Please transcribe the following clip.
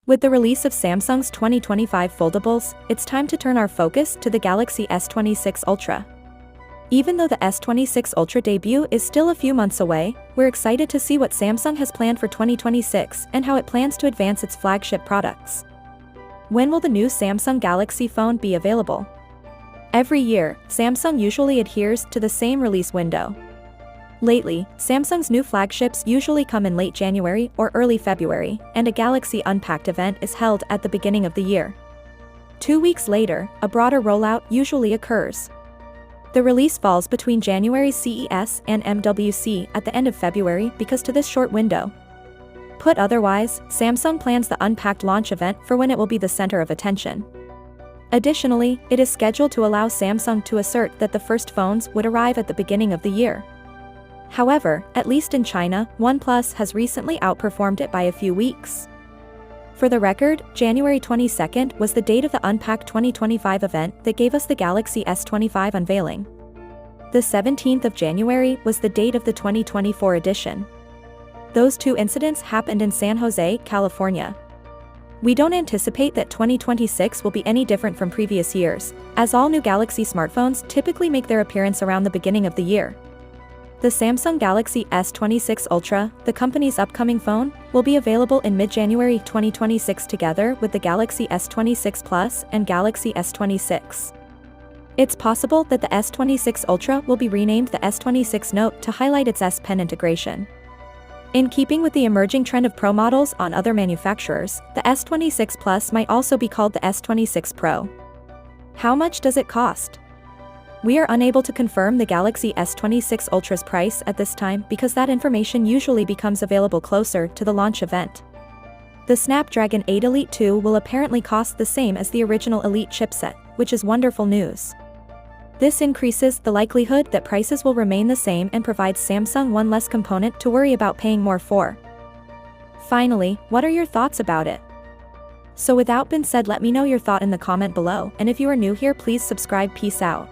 With the release of Samsung's 2025 foldables, it's time to turn our focus to the Galaxy S26 Ultra. Even though the S26 Ultra debut is still a few months away, we're excited to see what Samsung has planned for 2026 and how it plans to advance its flagship products. When will the new Samsung Galaxy phone be available? Every year, Samsung usually adheres to the same release window. Lately, Samsung's new flagships usually come in late January or early February, and a Galaxy Unpacked event is held at the beginning of the year. 2 weeks later, a broader rollout usually occurs. The release falls between January's CES and MWC at the end of February because to this short window. Put otherwise, Samsung plans the Unpacked launch event for when it will be the center of attention. Additionally, it is scheduled to allow Samsung to assert that the first phones would arrive at the beginning of the year. However, at least in China, OnePlus has recently outperformed it by a few weeks. For the record, January 22nd was the date of the Unpacked 2025 event that gave us the Galaxy S25 unveiling. The 17th of January was the date of the 2024 edition. Those two incidents happened in San Jose, California. We don't anticipate that 2026 will be any different from previous years, as all new Galaxy smartphones typically make their appearance around the beginning of the year. The Samsung Galaxy S26 Ultra, the company's upcoming phone, will be available in mid-January 2026 together with the Galaxy S26 Plus and Galaxy S26. It's possible that the S26 Ultra will be renamed the S26 Note to highlight its S Pen integration. In keeping with the emerging trend of Pro models on other manufacturers, the S26 Plus might also be called the S26 Pro. How much does it cost? We are unable to confirm the Galaxy S26 Ultra's price at this time because that information usually becomes available closer to the launch event. The Snapdragon 8 Elite 2 will apparently cost the same as the original Elite chipset, which is wonderful news. This increases the likelihood that prices will remain the same and provides Samsung one less component to worry about paying more for. Finally, what are your thoughts about it? So without being said, let me know your thought in the comment below, and if you are new here, please subscribe. Peace out.